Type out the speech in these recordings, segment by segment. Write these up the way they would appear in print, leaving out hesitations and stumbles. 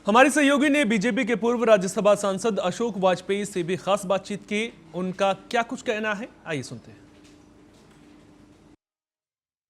हमारे सहयोगी ने बीजेपी के पूर्व राज्यसभा सांसद अशोक वाजपेयी से भी खास बातचीत की। उनका क्या कुछ कहना है, आइए सुनते हैं।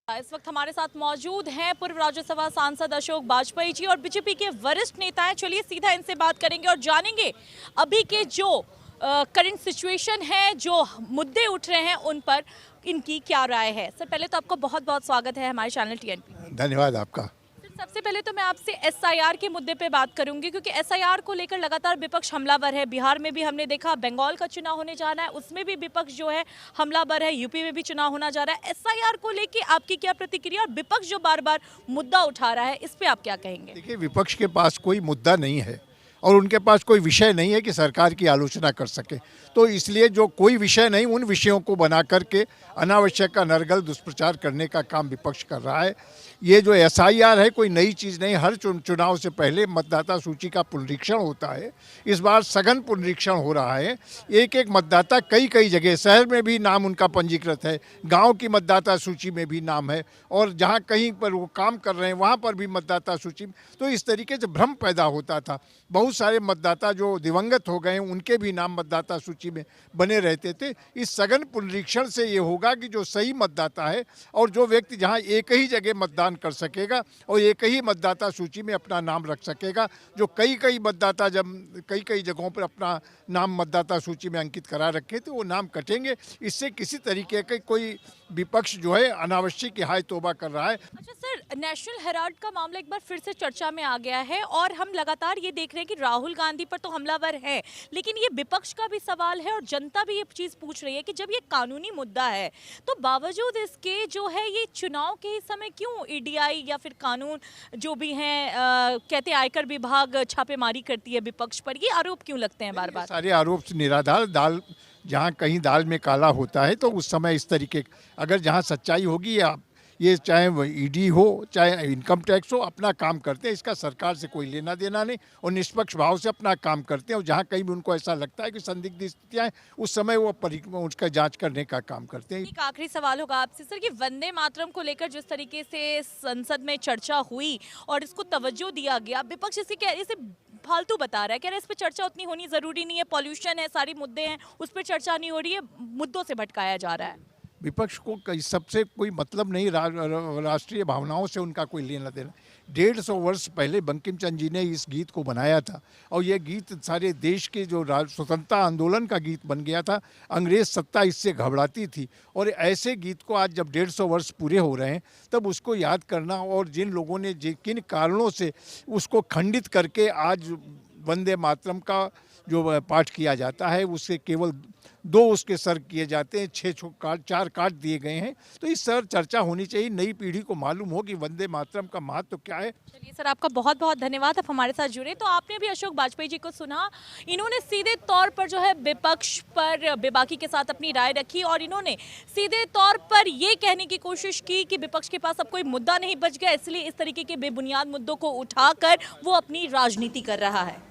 इस वक्त हमारे साथ मौजूद हैं पूर्व राज्यसभा सांसद अशोक वाजपेयी जी और बीजेपी के वरिष्ठ नेता हैं। चलिए सीधा इनसे बात करेंगे और जानेंगे अभी के जो करंट सिचुएशन है, जो मुद्दे उठ रहे हैं, उन पर इनकी क्या राय है। सर, पहले तो आपका बहुत बहुत स्वागत है हमारे चैनल टीएनपी। धन्यवाद आपका। सबसे पहले तो मैं आपसे एसआईआर के मुद्दे पे बात करूंगी, क्योंकि एसआईआर को लेकर लगातार विपक्ष हमलावर है। बिहार में भी हमने देखा, बंगाल का चुनाव होने जा रहा है, उसमें भी विपक्ष जो है हमलावर है, यूपी में भी चुनाव होना जा रहा है। एसआईआर को लेकर आपकी क्या प्रतिक्रिया, और विपक्ष जो बार बार मुद्दा उठा रहा है, इस पे आप क्या कहेंगे? देखिए, विपक्ष के पास कोई मुद्दा नहीं है और उनके पास कोई विषय नहीं है कि सरकार की आलोचना कर सके, तो इसलिए जो कोई विषय नहीं, उन विषयों को बना करके अनावश्यक अनर्गल दुष्प्रचार करने का काम विपक्ष कर रहा है। ये जो एसआईआर है कोई नई चीज़ नहीं। हर चुनाव से पहले मतदाता सूची का पुनरीक्षण होता है। इस बार सघन पुनरीक्षण हो रहा है। एक एक मतदाता कई कई जगह, शहर में भी नाम उनका पंजीकृत है, गांव की मतदाता सूची में भी नाम है, और जहां कहीं पर वो काम कर रहे हैं वहां पर भी मतदाता सूची। तो इस तरीके से भ्रम पैदा होता था। बहुत सारे मतदाता जो दिवंगत हो गए उनके भी नाम मतदाता सूची में बने रहते थे। इस सघन पुनरीक्षण से ये होगा कि जो सही मतदाता है और जो व्यक्ति जहां एक ही जगह मतदान कर सकेगा और एक ही मतदाता सूची में अपना नाम रख सकेगा, जो कई कई मतदाता जब कई कई जगहों पर अपना नाम मतदाता सूची में अंकित करा रखे थे, वो नाम कटेंगे। इससे किसी तरीके का कोई विपक्ष जो है अनावश्यक हाय तौबा कर रहा है। अच्छा सर, नेशनल हेराल्ड का मामला एक बार फिर से चर्चा में आ गया है और हम लगातार ये देख रहे हैं कि राहुल गांधी पर तो हमलावर है, लेकिन ये विपक्ष का भी सवाल है और जनता भी ये चीज पूछ रही है कि जब ये कानूनी मुद्दा है तो बावजूद इसके जो है ये चुनाव के समय क्यों ईडीआई या फिर कानून जो भी हैं कहते हैं आयकर विभाग छापेमारी करती है विपक्ष पर, ये आरोप क्यों लगते हैं बार बार? सारे आरोप निराधार। दाल जहाँ कहीं दाल में काला होता है तो उस समय इस तरीके, अगर जहाँ सच्चाई होगी, या ये चाहे ईडी हो चाहे इनकम टैक्स हो, अपना काम करते हैं। इसका सरकार से कोई लेना देना नहीं और निष्पक्ष भाव से अपना काम करते हैं। और जहाँ कहीं भी उनको ऐसा लगता है कि संदिग्ध स्थितियाँ हैं, उस समय वो उसका जांच करने का काम करते हैं। एक आखिरी सवाल होगा आपसे सर कि वंदे मातरम को लेकर जिस तरीके से संसद में चर्चा हुई और इसको तवज्जो दिया गया, विपक्ष इसे फालतू बता रहा है, कह रहा है इस पर चर्चा उतनी होनी जरूरी नहीं है, पॉल्यूशन है, सारे मुद्दे हैं, उस पर चर्चा नहीं हो रही है, मुद्दों से भटकाया जा रहा है। विपक्ष को सबसे कोई मतलब नहीं, राष्ट्रीय भावनाओं से उनका कोई लेना देना। 150 वर्ष पहले बंकिम चंद्र जी ने इस गीत को बनाया था और यह गीत सारे देश के जो स्वतंत्रता आंदोलन का गीत बन गया था। अंग्रेज सत्ता इससे घबराती थी और ऐसे गीत को आज जब 150 वर्ष पूरे हो रहे हैं तब उसको याद करना, और जिन लोगों ने किन कारणों से उसको खंडित करके आज वंदे मातरम का जो पाठ किया जाता है उससे केवल 2 उसके सर किए जाते हैं, 4 काट दिए गए हैं। तो इस सर चर्चा होनी चाहिए, नई पीढ़ी को मालूम हो कि वंदे मातरम का महत्व क्या है। चलिए सर, आपका बहुत बहुत धन्यवाद, आप हमारे साथ जुड़े। तो आपने भी अशोक वाजपेयी जी को सुना, इन्होंने सीधे तौर पर जो है विपक्ष पर बेबाकी के साथ अपनी राय रखी और इन्होंने सीधे तौर पर ये कहने की कोशिश की कि विपक्ष के पास अब कोई मुद्दा नहीं बच गया, इसलिए इस तरीके के बेबुनियाद मुद्दों को उठाकर वो अपनी राजनीति कर रहा है।